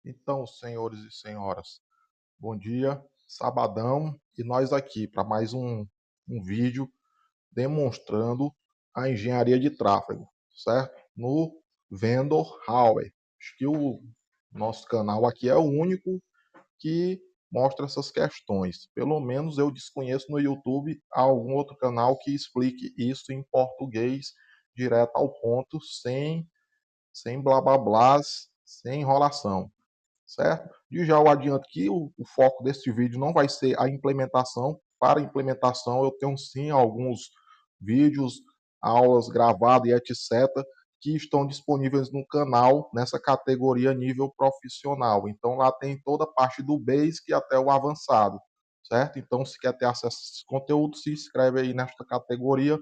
Então, senhores e senhoras, bom dia, sabadão, e nós aqui para mais um vídeo demonstrando a engenharia de tráfego, certo? No Vendor Hauer. Acho que o nosso canal aqui é o único que mostra essas questões. Pelo menos eu desconheço no YouTube algum outro canal que explique isso em português, direto ao ponto, sem blá blá blás, sem enrolação, certo? E já eu adianto que o foco deste vídeo não vai ser a implementação. Para a implementação, eu tenho sim alguns vídeos, aulas gravadas e etc., que estão disponíveis no canal nessa categoria nível profissional. Então lá tem toda a parte do basic até o avançado, certo? Então, se quer ter acesso a esse conteúdo, se inscreve aí nesta categoria.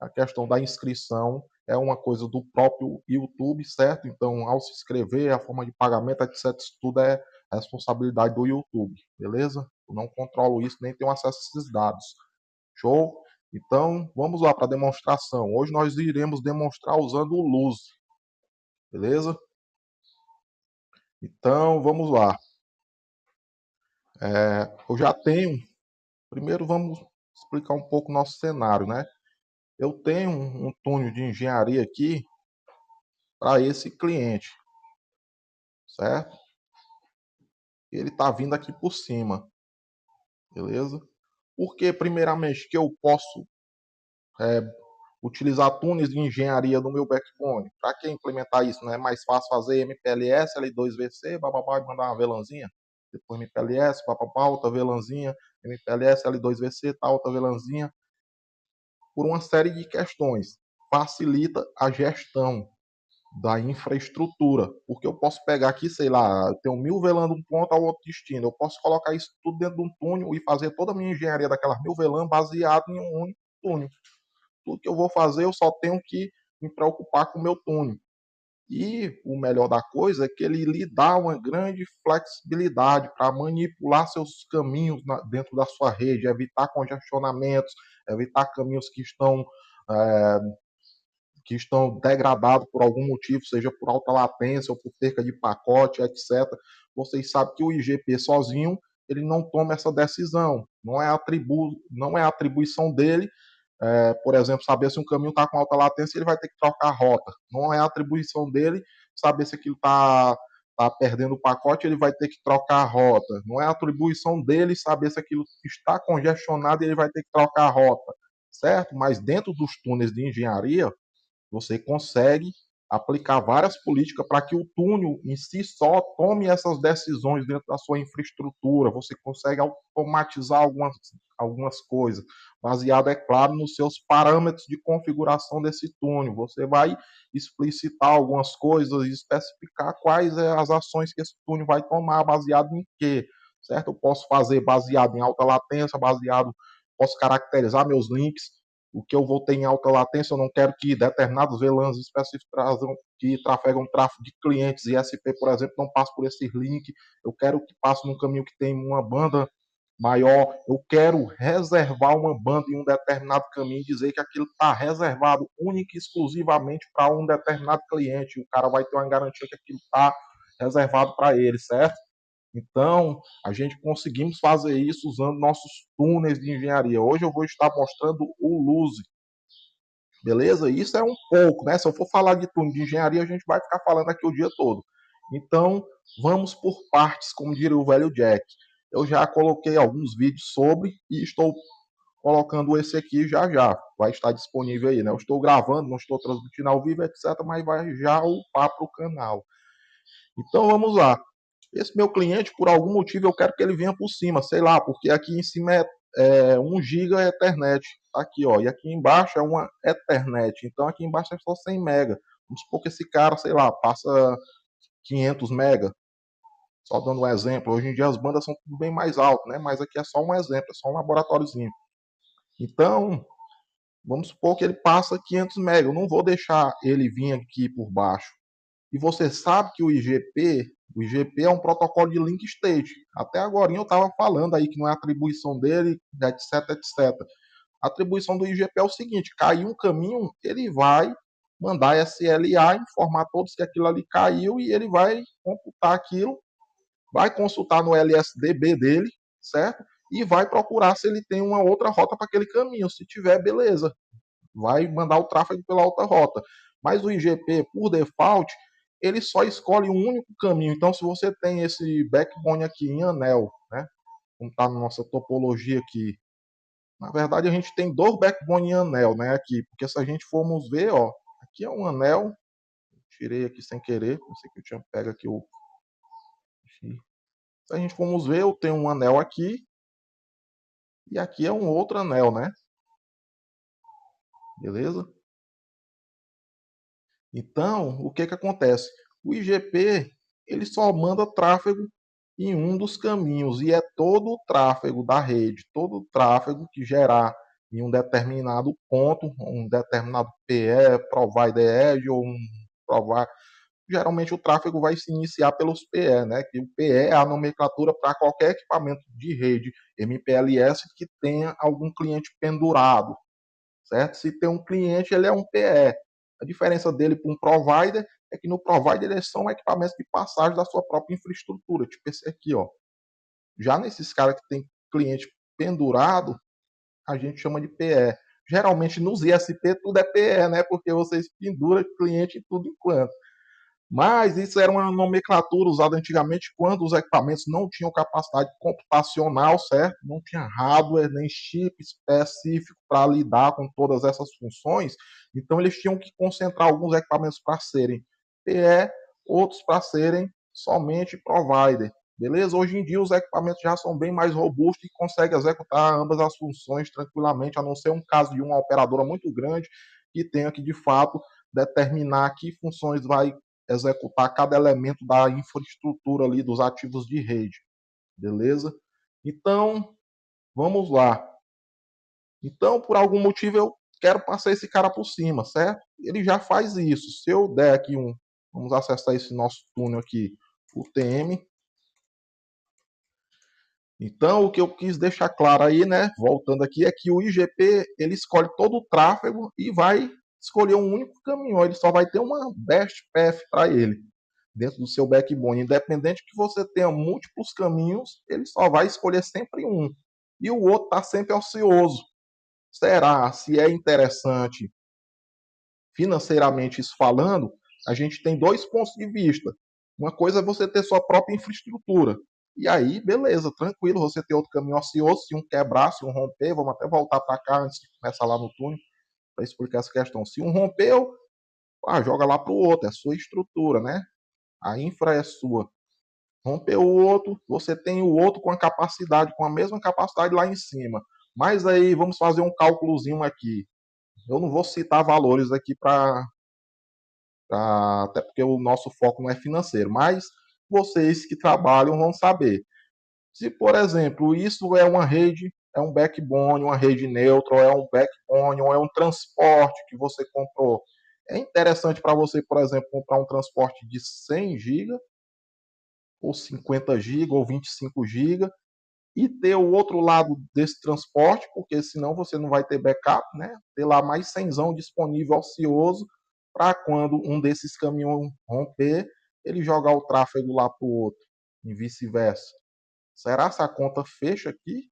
A questão da inscrição é uma coisa do próprio YouTube, certo? Então, ao se inscrever, a forma de pagamento, etc., isso tudo é responsabilidade do YouTube, beleza? Eu não controlo isso, nem tenho acesso a esses dados. Show? Então, vamos lá para a demonstração. Hoje nós iremos demonstrar usando o Luz, beleza? Então, vamos lá. Eu já tenho. Primeiro, vamos explicar um pouco o nosso cenário, né? Eu tenho um túnel de engenharia aqui para esse cliente, certo? Ele está vindo aqui por cima, beleza? Porque, primeiramente, que eu posso é, utilizar túneis de engenharia no meu backbone. Para que implementar isso? Não é mais fácil fazer MPLS, L2VC, bababá, e mandar uma VLANzinha? Depois MPLS, papapá, outra VLANzinha, MPLS, L2VC, tal, outra VLANzinha. Por uma série de questões. Facilita a gestão da infraestrutura, porque eu posso pegar aqui, sei lá, eu tenho 1000 VLAN de um ponto ao outro destino, eu posso colocar isso tudo dentro de um túnel e fazer toda a minha engenharia daquelas 1000 VLAN baseado em um único túnel. Tudo que eu vou fazer, eu só tenho que me preocupar com o meu túnel. E o melhor da coisa é que ele lhe dá uma grande flexibilidade para manipular seus caminhos dentro da sua rede, evitar congestionamentos, evitar caminhos é, que estão degradados por algum motivo, seja por alta latência ou por perca de pacote, etc. Vocês sabem que o IGP sozinho ele não toma essa decisão, não é atribuição dele, por exemplo, saber se um caminho está com alta latência, ele vai ter que trocar a rota. Não é atribuição dele saber se aquilo tá perdendo o pacote, ele vai ter que trocar a rota. Não é atribuição dele saber se aquilo está congestionado, ele vai ter que trocar a rota, certo? Mas dentro dos túneis de engenharia, você consegue aplicar várias políticas para que o túnel em si só tome essas decisões dentro da sua infraestrutura. Você consegue automatizar algumas coisas, baseado, é claro, nos seus parâmetros de configuração desse túnel. Você vai explicitar algumas coisas e especificar quais as ações que esse túnel vai tomar, baseado em quê, certo? Eu posso fazer baseado em alta latência, posso caracterizar meus links, o que eu vou ter em alta latência. Eu não quero que determinados VLANs específicos que trafegam tráfego de clientes e SP, por exemplo, não passe por esse link. Eu quero que passe num caminho que tem uma banda maior. Eu quero reservar uma banda em um determinado caminho e dizer que aquilo está reservado única e exclusivamente para um determinado cliente. O cara vai ter uma garantia que aquilo está reservado para ele, certo? Então, a gente conseguimos fazer isso usando nossos túneis de engenharia. Hoje eu vou estar mostrando o Luzi, beleza? Isso é um pouco, né? Se eu for falar de túnel de engenharia, a gente vai ficar falando aqui o dia todo. Então, vamos por partes, como diria o velho Jack. Eu já coloquei alguns vídeos sobre e estou colocando esse aqui já já. Vai estar disponível aí, né? Eu estou gravando, não estou transmitindo ao vivo, etc., mas vai já upar para o canal. Então, vamos lá. Esse meu cliente, por algum motivo, eu quero que ele venha por cima, sei lá, porque aqui em cima é 1 GB é Ethernet, aqui, ó, e aqui embaixo é uma Ethernet, então aqui embaixo é só 100 mega. Vamos supor que esse cara, sei lá, passa 500 mega, só dando um exemplo. Hoje em dia as bandas são tudo bem mais altas, né? Mas aqui é só um exemplo, é só um laboratóriozinho. Então, vamos supor que ele passa 500 mega, eu não vou deixar ele vir aqui por baixo. E você sabe que o IGP é um protocolo de link state. Até agora eu estava falando aí que não é atribuição dele, etc, etc. A atribuição do IGP é o seguinte: caiu um caminho, ele vai mandar SLA, informar todos que aquilo ali caiu e ele vai computar aquilo vai consultar no LSDB dele, certo? E vai procurar se ele tem uma outra rota para aquele caminho. Se tiver, beleza, vai mandar o tráfego pela outra rota. Mas o IGP, por default, ele só escolhe um único caminho. Então, se você tem esse backbone aqui em anel, né, como está na nossa topologia aqui, na verdade a gente tem dois backbone em anel, né, aqui, porque se a gente formos ver, ó, aqui é um anel, tirei aqui sem querer, não sei que eu tinha pego aqui o... Se a gente formos ver, eu tenho um anel aqui, e aqui é um outro anel, né, beleza? Então, o que que acontece? O IGP, ele só manda tráfego em um dos caminhos, e é todo o tráfego da rede, todo o tráfego que gerar em um determinado ponto, um determinado PE, Provider Edge ou um provider, geralmente o tráfego vai se iniciar pelos PE, né? Que o PE é a nomenclatura para qualquer equipamento de rede MPLS que tenha algum cliente pendurado, certo? Se tem um cliente, ele é um PE. A diferença dele para um provider é que no provider eles são equipamentos de passagem da sua própria infraestrutura, tipo esse aqui, ó. Já nesses caras que tem cliente pendurado, a gente chama de PE. Geralmente nos ISP tudo é PE, né? Porque vocês penduram cliente em tudo enquanto. Mas isso era uma nomenclatura usada antigamente quando os equipamentos não tinham capacidade computacional, certo? Não tinha hardware nem chip específico para lidar com todas essas funções. Então eles tinham que concentrar alguns equipamentos para serem PE, outros para serem somente provider. Beleza? Hoje em dia os equipamentos já são bem mais robustos e conseguem executar ambas as funções tranquilamente, a não ser um caso de uma operadora muito grande que tenha que de fato determinar que funções vai executar cada elemento da infraestrutura ali dos ativos de rede, beleza? Então, vamos lá. Então, por algum motivo, eu quero passar esse cara por cima, certo? Ele já faz isso. Se eu der aqui um... Vamos acessar esse nosso túnel aqui, o TM. Então, o que eu quis deixar claro aí, né, voltando aqui, é que o IGP, ele escolhe todo o tráfego e vai escolher um único caminho. Ele só vai ter uma best path para ele, dentro do seu backbone. Independente que você tenha múltiplos caminhos, ele só vai escolher sempre um. E o outro está sempre ocioso. Será? Se é interessante financeiramente isso falando, a gente tem dois pontos de vista. Uma coisa é você ter sua própria infraestrutura. E aí, beleza, tranquilo, você ter outro caminho ocioso, se um quebrar, se um romper, vamos até voltar para cá antes de começar lá no túnel para explicar essa questão. Se um rompeu, joga lá para o outro, é sua estrutura, né? A infra é sua. Rompeu o outro, você tem o outro com a capacidade, com a mesma capacidade lá em cima. Mas aí vamos fazer um cálculozinho aqui. Eu não vou citar valores aqui para até porque o nosso foco não é financeiro, mas vocês que trabalham vão saber. Se, por exemplo, isso é uma rede, é um backbone, uma rede neutra, ou é um backbone, ou é um transporte que você comprou, é interessante para você, por exemplo, comprar um transporte de 100 GB, ou 50 GB, ou 25 GB, e ter o outro lado desse transporte, porque senão você não vai ter backup, né? Ter lá mais 100 disponível ocioso para quando um desses caminhões romper, ele jogar o tráfego lá para o outro, e vice-versa. Será que a conta fecha aqui,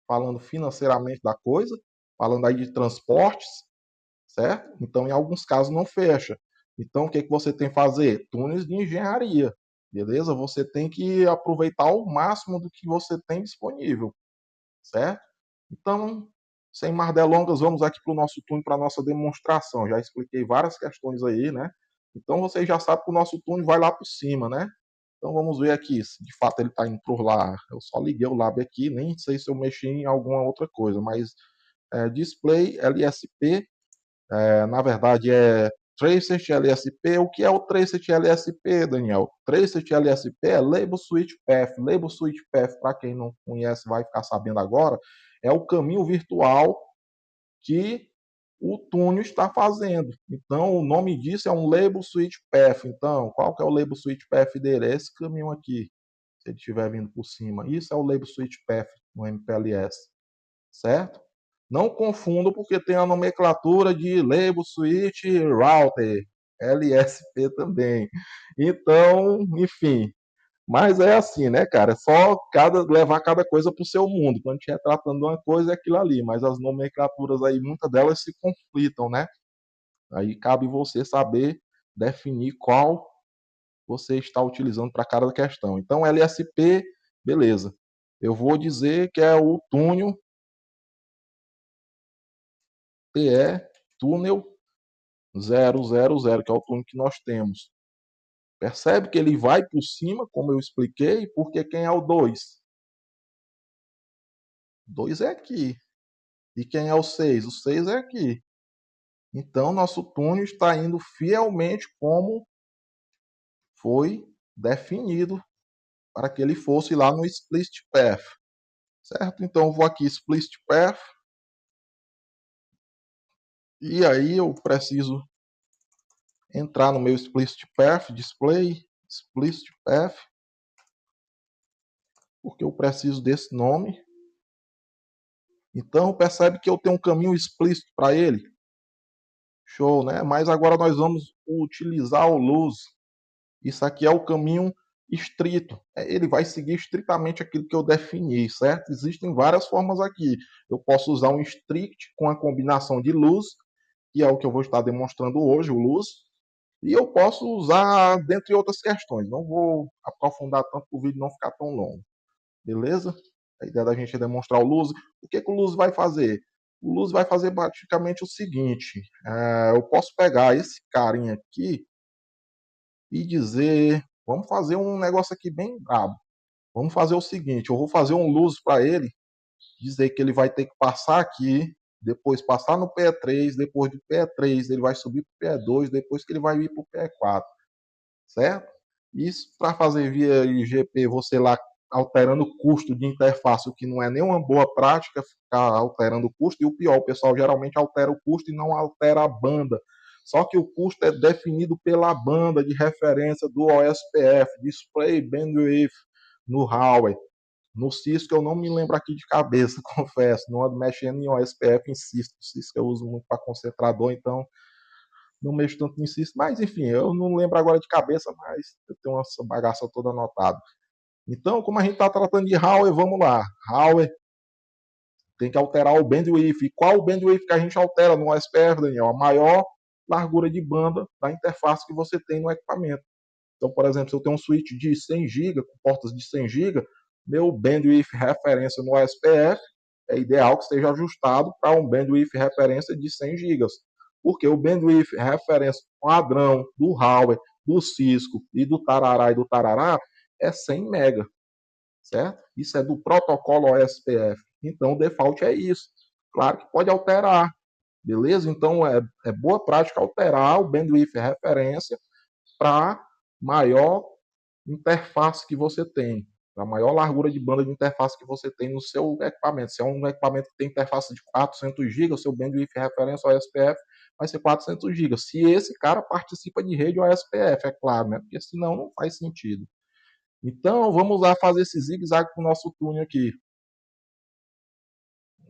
falando financeiramente da coisa, falando aí de transportes, certo? Então, em alguns casos não fecha. Então, o que, que você tem que fazer? Túneis de engenharia, beleza? Você tem que aproveitar o máximo do que você tem disponível, certo? Então, sem mais delongas, vamos aqui para o nosso túnel, para a nossa demonstração. Já expliquei várias questões aí, né? Então, vocês já sabem que o nosso túnel vai lá por cima, né? Então, vamos ver aqui se de fato ele está indo por lá. Eu só liguei o lab aqui, nem sei se eu mexi em alguma outra coisa, mas display LSP, na verdade é Tracet LSP. O que é o Tracet LSP, Daniel? Tracet LSP é Label Switch Path. Label Switch Path, para quem não conhece, vai ficar sabendo agora, é o caminho virtual que o túnel está fazendo. Então, o nome disso é um Label Switch Path. Então, qual que é o Label Switch Path dele? É esse caminho aqui, se ele estiver vindo por cima. Isso é o Label Switch Path no MPLS, certo? Não confundo porque tem a nomenclatura de Label Switch Router, LSP também. Então, enfim, Mas é assim, né, cara? É só levar cada coisa para o seu mundo. Quando estiver tratando de uma coisa, é aquilo ali. Mas as nomenclaturas aí, muitas delas se conflitam, né? Aí cabe você saber definir qual você está utilizando para cada questão. Então, LSP, beleza. Eu vou dizer que é o túnel TE, túnel 000, que é o túnel que nós temos. Percebe que ele vai por cima, como eu expliquei, porque quem é o 2? 2 é aqui. E quem é o 6? O 6 é aqui. Então, nosso túnel está indo fielmente como foi definido para que ele fosse lá no Split Path. Certo? Então, eu vou aqui Split Path. E aí eu preciso entrar no meu Split Path, Display, Split Path, porque eu preciso desse nome. Então, percebe que eu tenho um caminho explícito para ele. Show, né? Mas agora nós vamos utilizar o lose. Isso aqui é o caminho estrito. Ele vai seguir estritamente aquilo que eu defini, certo? Existem várias formas aqui. Eu posso usar um strict com a combinação de lose, que é o que eu vou estar demonstrando hoje, o lose. E eu posso usar dentre outras questões. Não vou aprofundar tanto para o vídeo não ficar tão longo. Beleza? A ideia da gente é demonstrar o lose. O que o lose vai fazer? O lose vai fazer praticamente o seguinte. Eu posso pegar esse carinha aqui e dizer, vamos fazer um negócio aqui bem brabo. Vamos fazer o seguinte, eu vou fazer um lose para ele, dizer que ele vai ter que passar aqui, depois passar no PE3, depois do PE3 ele vai subir para o PE2, depois que ele vai vir para o PE4, certo? Isso para fazer via IGP, você lá alterando o custo de interface, o que não é nenhuma boa prática, ficar alterando o custo, e o pior, o pessoal geralmente altera o custo e não altera a banda. Só que o custo é definido pela banda de referência do OSPF, Display Bandwidth, no Huawei. No Cisco eu não me lembro aqui de cabeça, confesso, não ando mexendo em OSPF em Cisco. Cisco eu uso muito para concentrador, então não mexo tanto em Cisco. Mas enfim, eu não lembro agora de cabeça, mas eu tenho essa bagaça toda anotada. Então, como a gente está tratando de Huawei, vamos lá. Huawei tem que alterar o bandwidth. E qual o bandwidth que a gente altera no OSPF, Daniel? A maior largura de banda da interface que você tem no equipamento. Então, por exemplo, se eu tenho um switch de 100 GB, com portas de 100 GB, meu bandwidth referência no OSPF é ideal que esteja ajustado para um bandwidth referência de 100 GB. Porque o bandwidth referência padrão do Huawei, do Cisco e do Tarará e do Tarará é 100 MB, certo? Isso é do protocolo OSPF. Então, o default é isso. Claro que pode alterar, beleza? Então, é boa prática alterar o bandwidth referência para maior interface que você tem, a maior largura de banda de interface que você tem no seu equipamento. Se é um equipamento que tem interface de 400 GB, o seu bandwidth referência OSPF vai ser 400 GB. Se esse cara participa de rede OSPF, é claro, né? Porque senão não faz sentido. Então, vamos lá fazer esse zigue-zague com o nosso túnel aqui.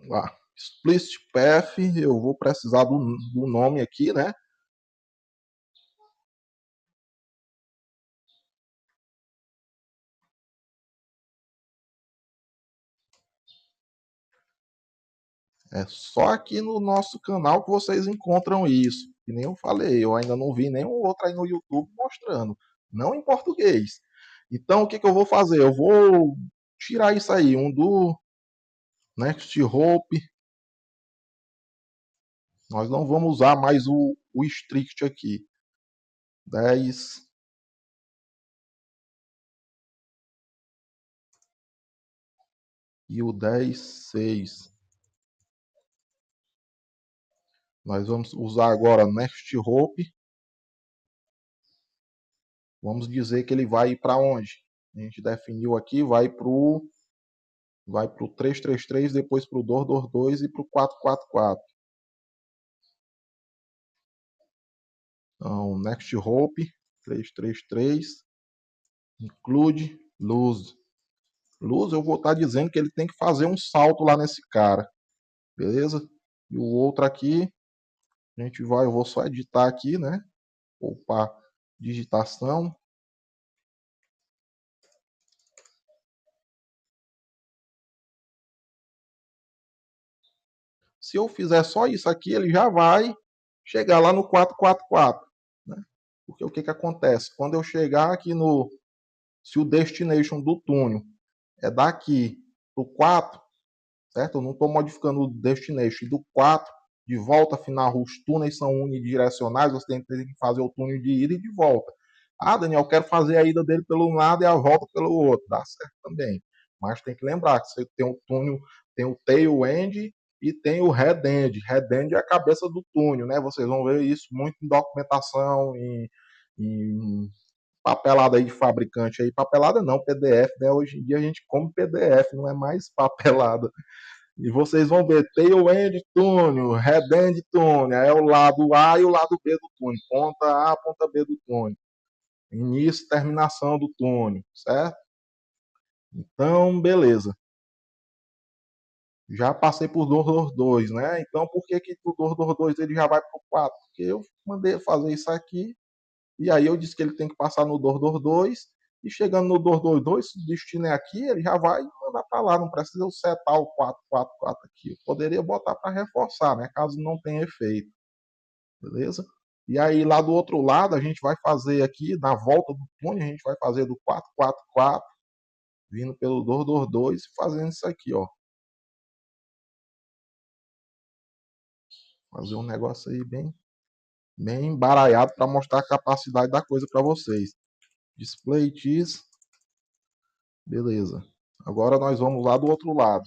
Lá. Split Path, eu vou precisar do nome aqui, né? É só aqui no nosso canal que vocês encontram isso. Que nem eu falei, eu ainda não vi nenhum outro aí no YouTube mostrando. Não em português. Então, o que, que eu vou fazer? Eu vou tirar isso aí, um do Next Hope. Nós não vamos usar mais o strict aqui. 10 e o 10.6. Nós vamos usar agora Next Hope. Vamos dizer que ele vai para onde? A gente definiu aqui, vai para o 333, depois para o 222 e para o 444. Então, Next Hope 333 include lose. Lose, eu vou estar dizendo que ele tem que fazer um salto lá nesse cara. Beleza? E o outro aqui, a gente vai, eu vou só editar aqui, né? Poupar digitação. Se eu fizer só isso aqui, ele já vai chegar lá no 444, né? Porque o que que acontece? Quando eu chegar aqui no... Se o destination do túnel é daqui pro 4, certo? Eu não estou modificando o destination. E do 4 de volta final, os túneis são unidirecionais, você tem que fazer o túnel de ida e de volta. Ah, Daniel, eu quero fazer a ida dele pelo lado e a volta pelo outro. Dá certo também. Mas tem que lembrar que você tem o túnel, tem o tail end e tem o head end. Head end é a cabeça do túnel, né? Vocês vão ver isso muito em documentação, em papelada aí de fabricante aí. Papelada não, PDF, né? Hoje em dia a gente come PDF, não é mais papelada. E vocês vão ver tail end túnel, head end túnel, é o lado A e o lado B do túnel, ponta A, ponta B do túnel, início e terminação do túnel, certo? Então, beleza. Já passei por 222, né? Então, por que que o 222 ele já vai para o 4? Porque eu mandei fazer isso aqui, e aí eu disse que ele tem que passar no 222, e chegando no 222, se o destino é aqui, ele já vai mandar para lá, não precisa eu setar o 444 aqui. Eu poderia botar para reforçar, né? Caso não tenha efeito, beleza? E aí lá do outro lado, a gente vai fazer aqui, na volta do túnel, a gente vai fazer do 444, vindo pelo 222 e fazendo isso aqui, ó. Fazer um negócio aí bem embaralhado para mostrar a capacidade da coisa para vocês. Display Cheese. Beleza. Agora nós vamos lá do outro lado.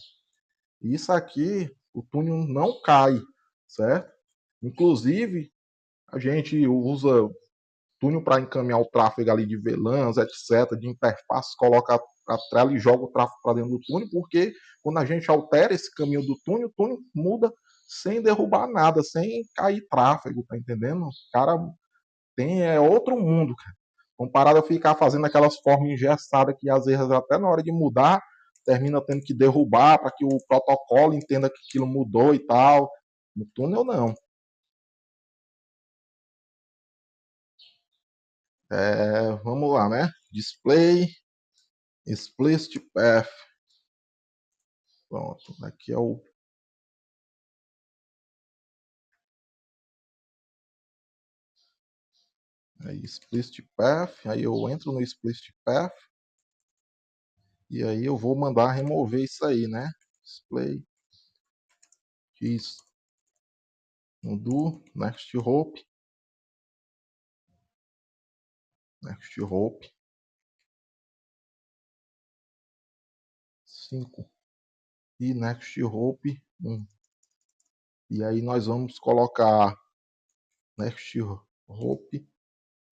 Isso aqui, o túnel não cai, certo? Inclusive, a gente usa túnel para encaminhar o tráfego ali de VLANs, etc., de interface, coloca a trela e joga o tráfego para dentro do túnel, porque quando a gente altera esse caminho do túnel, o túnel muda sem derrubar nada, sem cair tráfego, tá entendendo? O cara tem outro mundo, cara. Comparado a ficar fazendo aquelas formas engessadas que às vezes até na hora de mudar, termina tendo que derrubar para que o protocolo entenda que aquilo mudou e tal. No túnel não. Vamos lá, né? Display, explicit path. Pronto, aqui é o explicit path. Aí eu entro no explicit path e aí eu vou mandar remover isso aí, né? Display, isso, undo, next hope, next hope 5 e next hope 1. E aí nós vamos colocar next hope,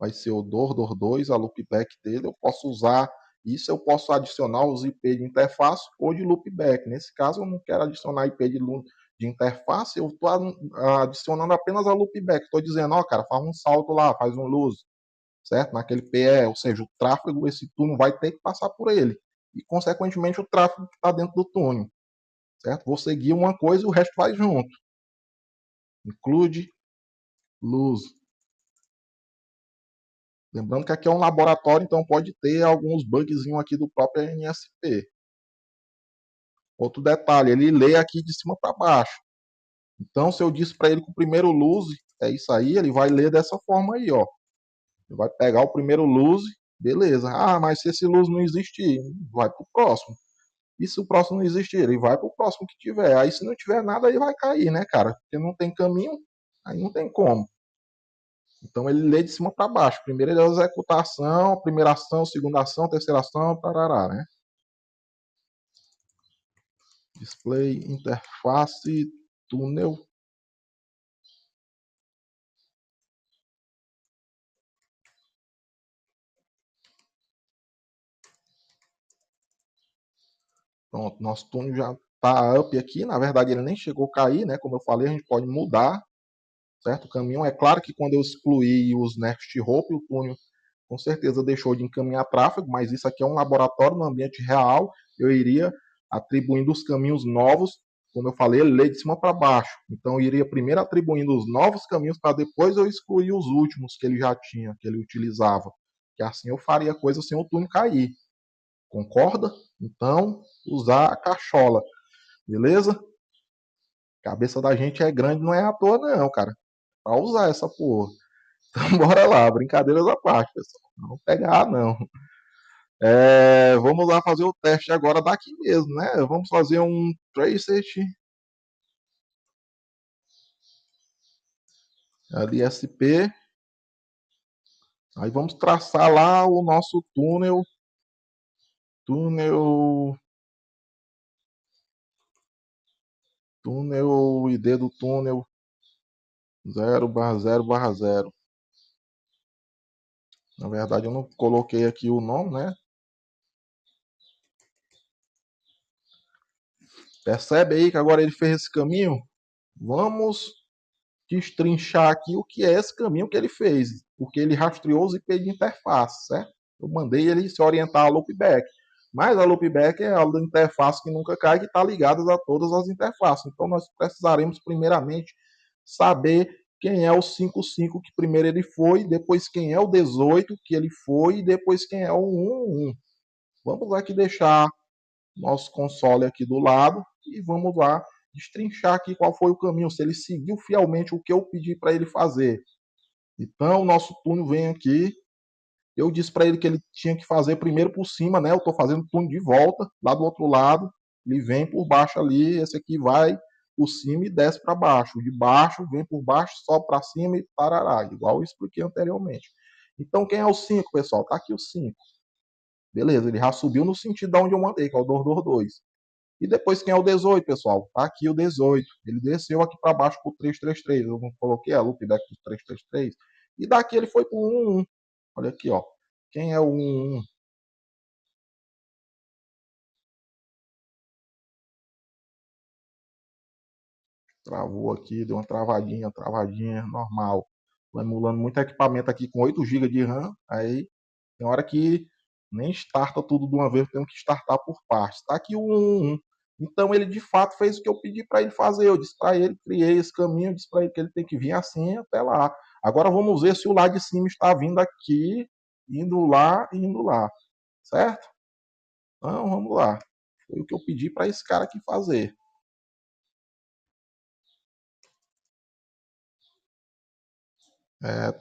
vai ser o DOR2, a loopback dele. Eu posso usar isso, eu posso adicionar os IP de interface ou de loopback. Nesse caso, eu não quero adicionar IP de interface, eu estou adicionando apenas a loopback. Estou dizendo, ó, cara, faz um salto lá, faz um lose, certo? Naquele PE, ou seja, o tráfego, esse túnel vai ter que passar por ele. E, consequentemente, o tráfego que está dentro do túnel, certo? Vou seguir uma coisa e o resto vai junto. Include lose. Lembrando que aqui é um laboratório, então pode ter alguns bugzinhos aqui do próprio NSP. Outro detalhe, ele lê aqui de cima para baixo. Então, se eu disse para ele que o primeiro lose é isso aí, ele vai ler dessa forma aí, ó. Ele vai pegar o primeiro lose, beleza. Ah, mas se esse lose não existir, vai pro próximo. E se o próximo não existir, ele vai pro próximo que tiver. Aí se não tiver nada, aí vai cair, né, cara? Porque não tem caminho, aí não tem como. Então ele lê de cima para baixo. Primeiro ele executa a ação, primeira ação, segunda ação, terceira ação, tarará, né? Display, interface, túnel. Pronto, nosso túnel já está up aqui. Na verdade ele nem chegou a cair, né? Como eu falei, a gente pode mudar, certo? O caminhão. É claro que quando eu excluí os next hope, o túnel com certeza deixou de encaminhar tráfego, mas isso aqui é um laboratório no ambiente real. Eu iria atribuindo os caminhos novos, como eu falei, ele lê de cima para baixo. Então eu iria primeiro atribuindo os novos caminhos para depois eu excluir os últimos que ele já tinha, que ele utilizava. Que assim eu faria a coisa sem o túnel cair. Concorda? Então, usar a cachola. Beleza? Cabeça da gente é grande, não é à toa não, cara. Pra usar essa porra. Então bora lá, brincadeiras à parte, pessoal. Não pegar, não. Vamos lá fazer o teste agora daqui mesmo, né? Vamos fazer um tracet LSP. Aí vamos traçar lá o nosso túnel. Túnel ID do túnel 0/0/0. Na verdade eu não coloquei aqui o nome, né? Percebe aí que agora ele fez esse caminho? Vamos destrinchar aqui o que é esse caminho que ele fez, porque ele rastreou os IP de interface, certo? Eu mandei ele se orientar a loopback, mas a loopback é a interface que nunca cai, que está ligada a todas as interfaces. Então nós precisaremos primeiramente saber quem é o 55 que primeiro ele foi, depois quem é o 18 que ele foi e depois quem é o 11. Vamos aqui deixar nosso console aqui do lado e vamos lá destrinchar aqui qual foi o caminho, se ele seguiu fielmente o que eu pedi para ele fazer. Então, o nosso túnel vem aqui. Eu disse para ele que ele tinha que fazer primeiro por cima, né? Eu estou fazendo o túnel de volta, lá do outro lado. Ele vem por baixo ali, esse aqui vai por cima e desce para baixo. De baixo, vem por baixo, sobe para cima e tarará, igual eu expliquei anteriormente. Então, quem é o 5, pessoal? Tá aqui o 5. Beleza, ele já subiu no sentido de onde eu mandei, que é o 222. E depois quem é o 18, pessoal? Tá aqui o 18. Ele desceu aqui para baixo pro 333. Eu não coloquei a loop daqui pro 333. E daqui ele foi pro 11. Olha aqui, ó. Quem é o 11? Travou aqui, deu uma travadinha, normal. Tô emulando muito equipamento aqui com 8 GB de RAM. Aí tem hora que nem starta tudo de uma vez, temos que startar por partes. Tá aqui o 11. Então ele de fato fez o que eu pedi para ele fazer. Eu disse para ele, criei esse caminho, disse para ele que ele tem que vir assim até lá. Agora vamos ver se o lá de cima está vindo aqui, indo lá e indo lá. Certo? Então vamos lá. Foi o que eu pedi para esse cara aqui fazer.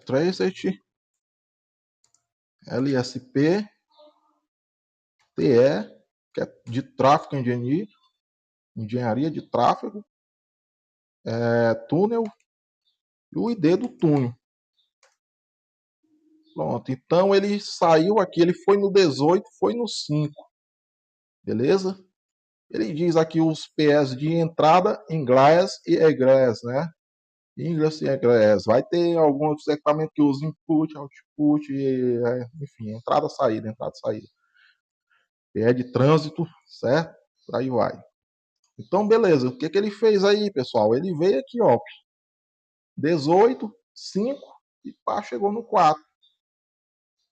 Tracet LSP TE, que é de tráfego engenharia de tráfego, túnel e o ID do túnel. Pronto, então ele saiu aqui, ele foi no 18, foi no 5, beleza? Ele diz aqui os PS de entrada, ingress e egress, né? Ingress e egress. Vai ter alguns equipamentos que usam input, output, enfim, entrada, saída, saída. PE de trânsito, certo? Por aí vai. Então, beleza. O que que ele fez aí, pessoal? Ele veio aqui, ó, 18, 5 e pá, chegou no 4.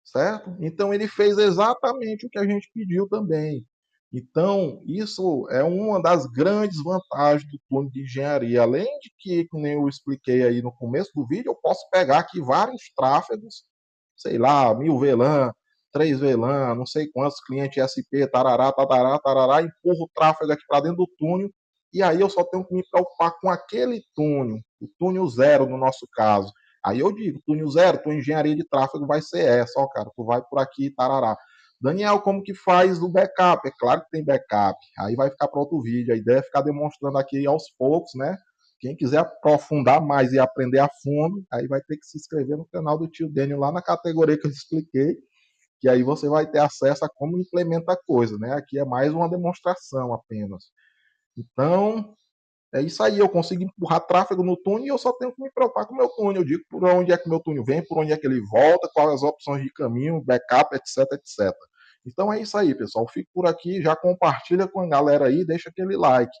Certo? Então ele fez exatamente o que a gente pediu também. Então, isso é uma das grandes vantagens do túnel de engenharia. Além de que, como eu expliquei aí no começo do vídeo, eu posso pegar aqui vários tráfegos, sei lá, 1000 VLAN, 3 VLAN, não sei quantos clientes SP, tarará, tarará, tarará, empurro o tráfego aqui para dentro do túnel, e aí eu só tenho que me preocupar com aquele túnel, o túnel zero no nosso caso. Aí eu digo, túnel zero, tua engenharia de tráfego vai ser essa, ó, cara, tu vai por aqui, tarará. Daniel, como que faz o backup? É claro que tem backup. Aí vai ficar para outro vídeo. A ideia é ficar demonstrando aqui aos poucos, né? Quem quiser aprofundar mais e aprender a fundo, aí vai ter que se inscrever no canal do tio Daniel lá na categoria que eu expliquei, que aí você vai ter acesso a como implementa a coisa, né? Aqui é mais uma demonstração apenas. Então, é isso aí, eu consigo empurrar tráfego no túnel e eu só tenho que me preocupar com o meu túnel. Eu digo por onde é que o meu túnel vem, por onde é que ele volta, quais as opções de caminho, backup, etc, etc. Então é isso aí, pessoal. Fico por aqui, já compartilha com a galera aí, deixa aquele like.